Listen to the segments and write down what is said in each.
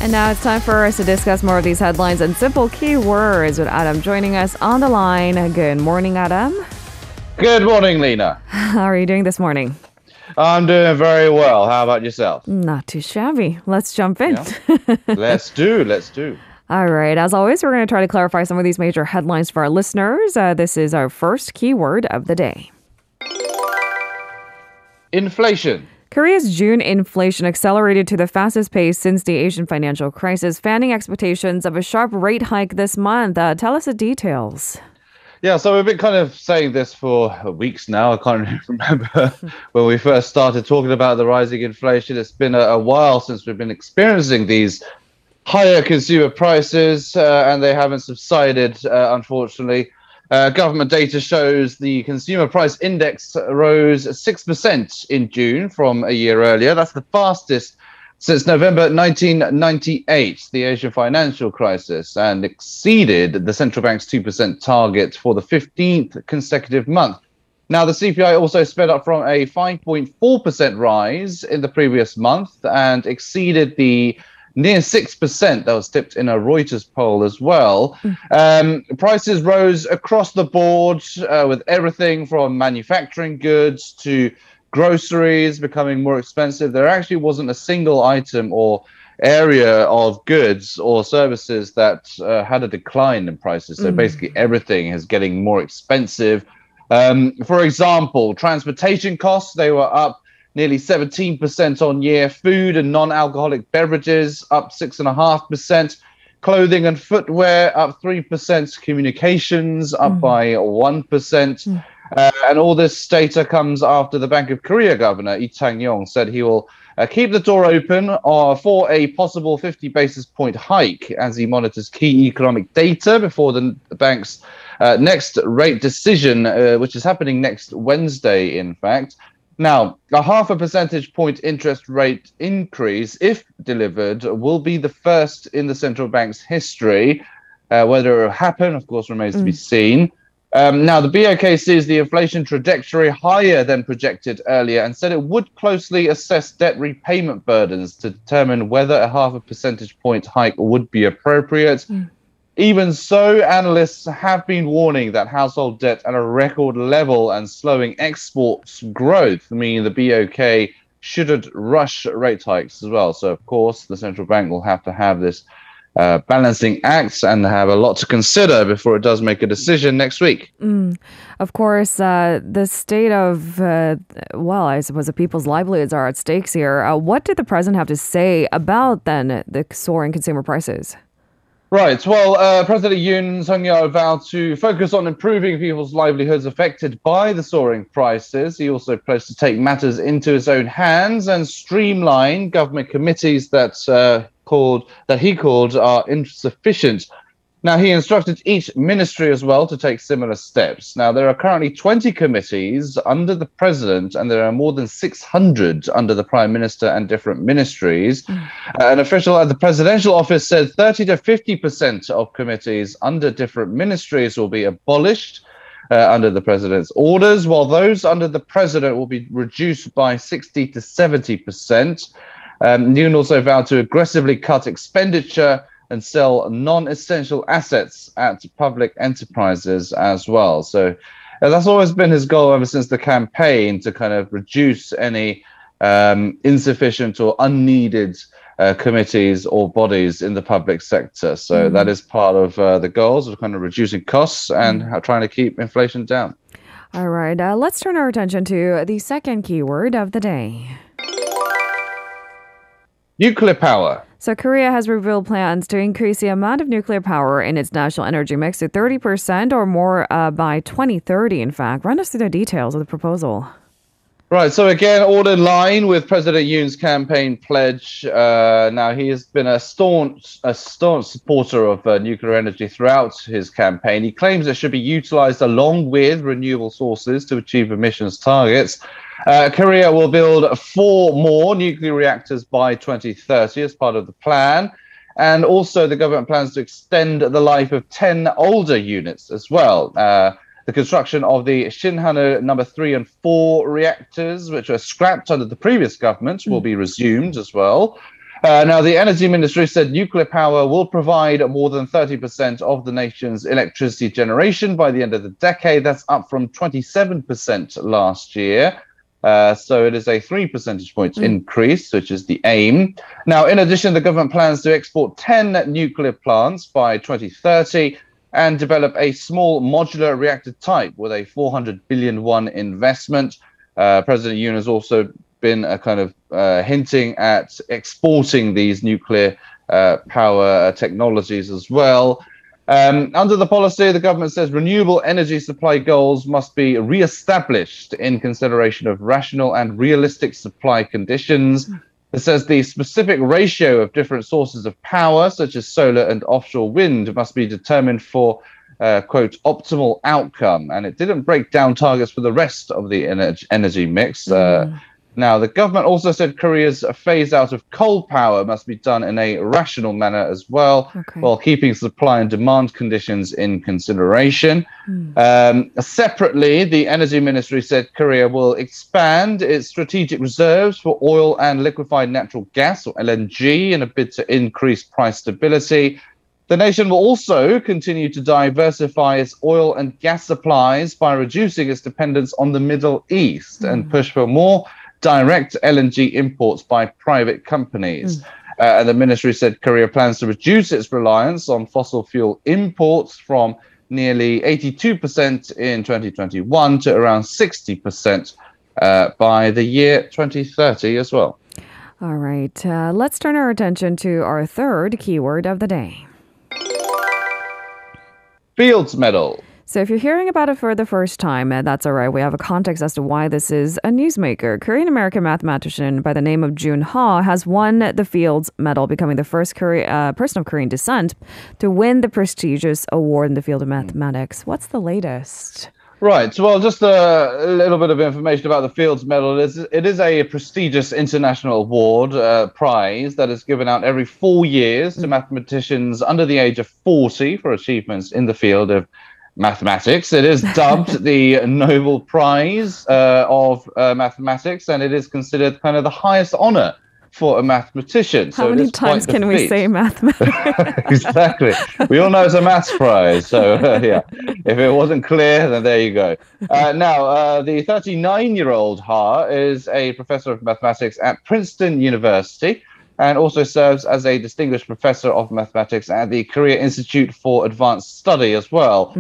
And now it's time for us to discuss more of these headlines and simple keywords with Adam joining us on the line. Good morning, Adam. Good morning, Lena. How are you doing this morning? I'm doing very well. How about yourself? Not too shabby. Let's jump in. Yeah. Let's do. All right. As always, we're going to try to clarify some of these major headlines for our listeners. This is our first keyword of the day. Inflation. Korea's June inflation accelerated to the fastest pace since the Asian financial crisis, fanning expectations of a sharp rate hike this month. Tell us the details. Yeah, so we've been kind of saying this for weeks now. I can't remember when we first started talking about the rising inflation. It's been a while since we've been experiencing these higher consumer prices, and they haven't subsided, unfortunately. Government data shows the consumer price index rose 6% in June from a year earlier. That's the fastest since November 1998, the Asian financial crisis, and exceeded the central bank's 2% target for the 15th consecutive month. Now, the CPI also sped up from a 5.4% rise in the previous month and exceeded the near 6% that was tipped in a Reuters poll as well. Prices rose across the board with everything from manufacturing goods to groceries becoming more expensive. There actually wasn't a single item or area of goods or services that had a decline in prices. So basically everything is getting more expensive. For example, transportation costs, they were up nearly 17% on year. Food and non-alcoholic beverages up 6.5%. Clothing and footwear up 3%. Communications up by 1%. And all this data comes after the Bank of Korea governor, Lee Chang-yong, said he will keep the door open for a possible 50 basis point hike as he monitors key economic data before the bank's next rate decision, which is happening next Wednesday, in fact. Now, a 0.5 percentage point interest rate increase, if delivered, will be the first in the central bank's history. Whether it will happen, of course, remains to be seen. Now, the BOK sees the inflation trajectory higher than projected earlier and said it would closely assess debt repayment burdens to determine whether a 0.5 percentage point hike would be appropriate. Even so, analysts have been warning that household debt at a record level and slowing exports growth, meaning the BOK shouldn't rush rate hikes as well. So, of course, the central bank will have to have this balancing act and have a lot to consider before it does make a decision next week. Of course, the state of, I suppose the people's livelihoods are at stakes here. What did the president have to say about then the soaring consumer prices? Right. Well, President Yoon Suk-yeol vowed to focus on improving people's livelihoods affected by the soaring prices. He also pledged to take matters into his own hands and streamline government committees that he called are insufficient. Now, he instructed each ministry as well to take similar steps. Now, there are currently 20 committees under the president, and there are more than 600 under the prime minister and different ministries. An official at the presidential office said 30 to 50% of committees under different ministries will be abolished under the president's orders, while those under the president will be reduced by 60 to 70%. Yoon also vowed to aggressively cut expenditure and sell non-essential assets at public enterprises as well. So that's always been his goal ever since the campaign, to kind of reduce any insufficient or unneeded committees or bodies in the public sector. So that is part of the goals of kind of reducing costs and trying to keep inflation down. All right, let's turn our attention to the second keyword of the day. Nuclear power. So Korea has revealed plans to increase the amount of nuclear power in its national energy mix to 30% or more by 2030, in fact. Run us through the details of the proposal. Right. So again, all in line with President Yoon's campaign pledge. Now, he has been a staunch supporter of nuclear energy throughout his campaign. He claims it should be utilized along with renewable sources to achieve emissions targets. Korea will build 4 more nuclear reactors by 2030 as part of the plan. And also the government plans to extend the life of 10 older units as well. The construction of the Shinhanu number 3 and 4 reactors, which were scrapped under the previous government, will be resumed as well. Now, the energy ministry said nuclear power will provide more than 30% of the nation's electricity generation by the end of the decade. That's up from 27% last year. So it is a 3 percentage points increase, which is the aim. Now, in addition, the government plans to export 10 nuclear plants by 2030 and develop a small modular reactor type with a 400 billion won investment. President Yoon has also been hinting at exporting these nuclear power technologies as well. Under the policy, the government says renewable energy supply goals must be re-established in consideration of rational and realistic supply conditions. It says the specific ratio of different sources of power, such as solar and offshore wind, must be determined for, quote, optimal outcome. And it didn't break down targets for the rest of the energy mix. Now, the government also said Korea's phase out of coal power must be done in a rational manner as well, while keeping supply and demand conditions in consideration. Separately, the energy ministry said Korea will expand its strategic reserves for oil and liquefied natural gas, or LNG, in a bid to increase price stability. The nation will also continue to diversify its oil and gas supplies by reducing its dependence on the Middle East and push for more direct LNG imports by private companies. And the ministry said Korea plans to reduce its reliance on fossil fuel imports from nearly 82% in 2021 to around 60% by the year 2030 as well. All right, let's turn our attention to our third keyword of the day. Fields Medal. So if you're hearing about it for the first time, that's all right. We have a context as to why this is a newsmaker. Korean-American mathematician by the name of Jun Ha has won the Fields Medal, becoming the first person of Korean descent to win the prestigious award in the field of mathematics. What's the latest? Right. Well, just a little bit of information about the Fields Medal. It is a prestigious international award prize that is given out every 4 years to mathematicians under the age of 40 for achievements in the field of mathematics. It is dubbed the Nobel Prize of mathematics, and it is considered kind of the highest honor for a mathematician. How many times can we say mathematics? Exactly. We all know it's a maths prize. So, yeah, if it wasn't clear, then there you go. Now, the 39-year-old Ha is a professor of mathematics at Princeton University and also serves as a distinguished professor of mathematics at the Korea Institute for Advanced Study as well.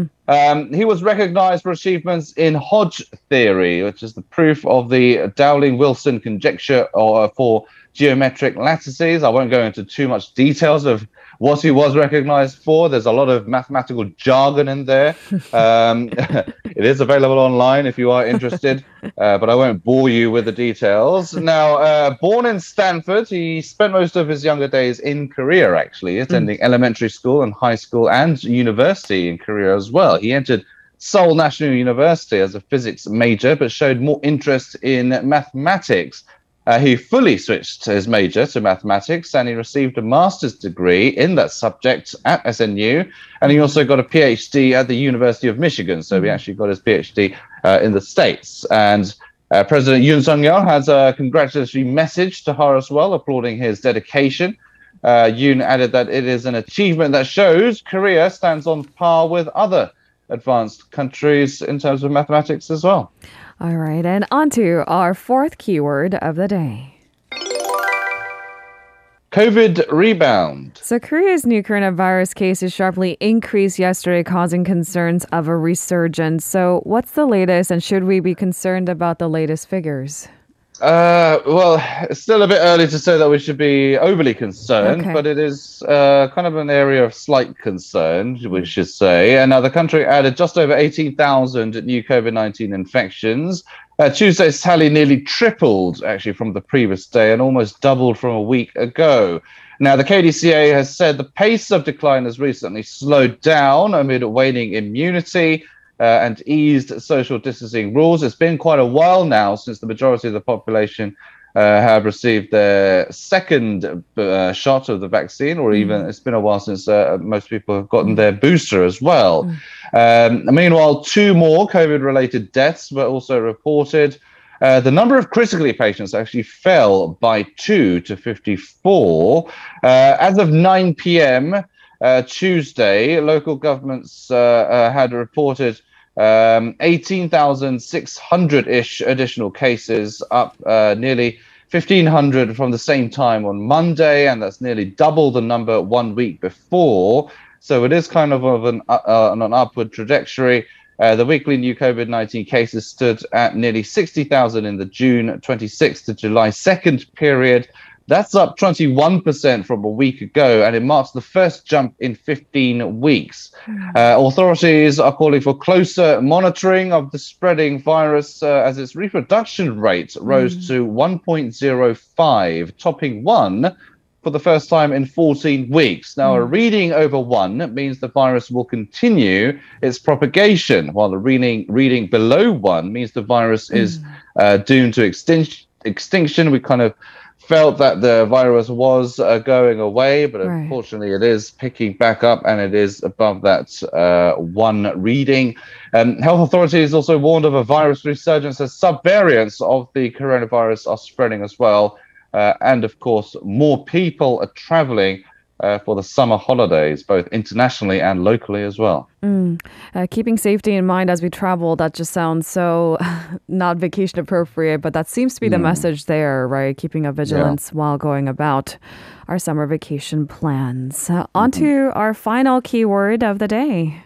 He was recognized for achievements in Hodge theory, which is the proof of the Dowling-Wilson conjecture for geometric lattices. I won't go into too much details of what he was recognized for. There's a lot of mathematical jargon in there. It is available online if you are interested, but I won't bore you with the details. Now, born in Stanford, he spent most of his younger days in Korea, actually, attending elementary school and high school and university in Korea as well. He entered Seoul National University as a physics major, but showed more interest in mathematics. He fully switched his major to mathematics, and he received a master's degree in that subject at SNU, and he also got a PhD at the University of Michigan. So he actually got his PhD in the States. And President Yoon Suk-yeol has a congratulatory message to Ha as well, applauding his dedication. Yoon added that it is an achievement that shows Korea stands on par with other advanced countries in terms of mathematics as well. All right, and on to our fourth keyword of the day. COVID rebound. So Korea's new coronavirus cases sharply increased yesterday, causing concerns of a resurgence. So what's the latest, and should we be concerned about the latest figures? Well, it's still a bit early to say that we should be overly concerned, but it is kind of an area of slight concern, we should say. And now the country added just over 18,000 new COVID-19 infections. Tuesday's tally nearly tripled, actually, from the previous day and almost doubled from a week ago. Now, the KDCA has said the pace of decline has recently slowed down amid waning immunity and eased social distancing rules. It's been quite a while now since the majority of the population have received their second shot of the vaccine, or even it's been a while since most people have gotten their booster as well. Meanwhile, 2 more COVID-related deaths were also reported. The number of critically patients actually fell by 2 to 54. As of 9 p.m. Tuesday, local governments had reported 18,600-ish additional cases, up nearly 1,500 from the same time on Monday, and that's nearly double the number 1 week before. So it is kind of an upward trajectory. The weekly new COVID-19 cases stood at nearly 60,000 in the June 26th to July 2nd period. That's up 21% from a week ago, and it marks the first jump in 15 weeks. Authorities are calling for closer monitoring of the spreading virus as its reproduction rate rose to 1.05, topping 1 for the first time in 14 weeks. Now, a reading over 1 means the virus will continue its propagation, while the reading below 1 means the virus is doomed to extinction. We kind of felt that the virus was going away, but unfortunately it is picking back up, and it is above that 1 reading. Health authorities also warned of a virus resurgence as subvariants of the coronavirus are spreading as well. And of course, more people are traveling for the summer holidays, both internationally and locally as well. Keeping safety in mind as we travel, that just sounds so not vacation appropriate, but that seems to be the message there, right? Keeping a vigilance while going about our summer vacation plans. On to our final keyword of the day.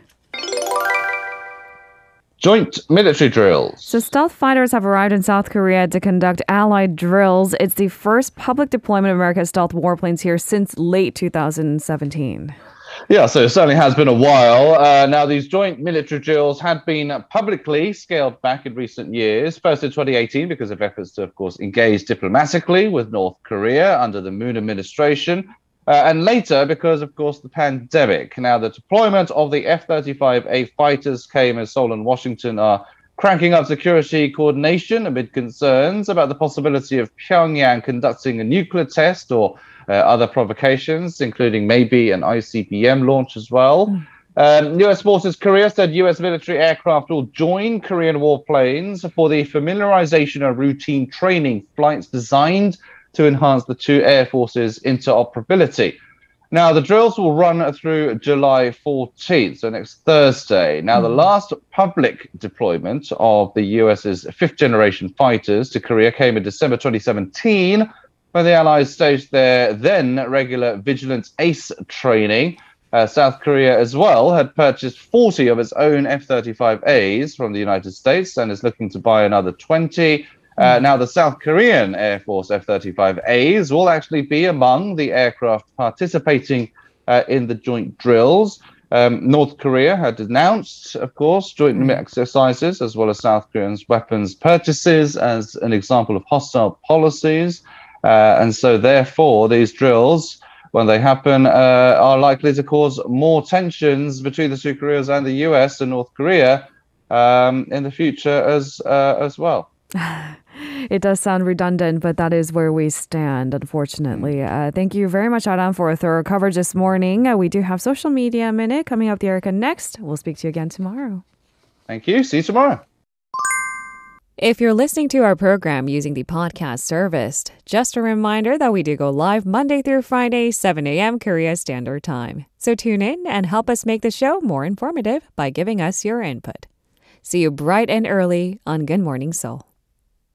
Joint military drills. So stealth fighters have arrived in South Korea to conduct allied drills. It's the first public deployment of America's stealth warplanes here since late 2017. Yeah, so it certainly has been a while. Now, these joint military drills had been publicly scaled back in recent years, first in 2018 because of efforts to, of course, engage diplomatically with North Korea under the Moon administration. And later, because, of course, the pandemic. Now, the deployment of the F-35A fighters came as Seoul and Washington are cranking up security coordination amid concerns about the possibility of Pyongyang conducting a nuclear test or other provocations, including maybe an ICBM launch as well. U.S. Forces Korea said U.S. military aircraft will join Korean warplanes for the familiarization and routine training flights designed to enhance the two air forces' interoperability. Now, the drills will run through July 14th, so next Thursday. Now, the last public deployment of the US's fifth-generation fighters to Korea came in December 2017, when the Allies staged their then regular Vigilant Ace training. South Korea as well had purchased 40 of its own F-35As from the United States and is looking to buy another 20. Now, the South Korean Air Force F-35As will actually be among the aircraft participating in the joint drills. North Korea had announced, of course, joint exercises as well as South Korea's weapons purchases as an example of hostile policies. And so, therefore, these drills, when they happen, are likely to cause more tensions between the two Koreas and the US and North Korea in the future as well. It does sound redundant, but that is where we stand, unfortunately. Thank you very much, Arirang, for a thorough coverage this morning. We do have Social Media Minute coming up, Erica, next. We'll speak to you again tomorrow. Thank you. See you tomorrow. If you're listening to our program using the podcast service, just a reminder that we do go live Monday through Friday, 7 a.m. Korea Standard Time. So tune in and help us make the show more informative by giving us your input. See you bright and early on Good Morning Seoul.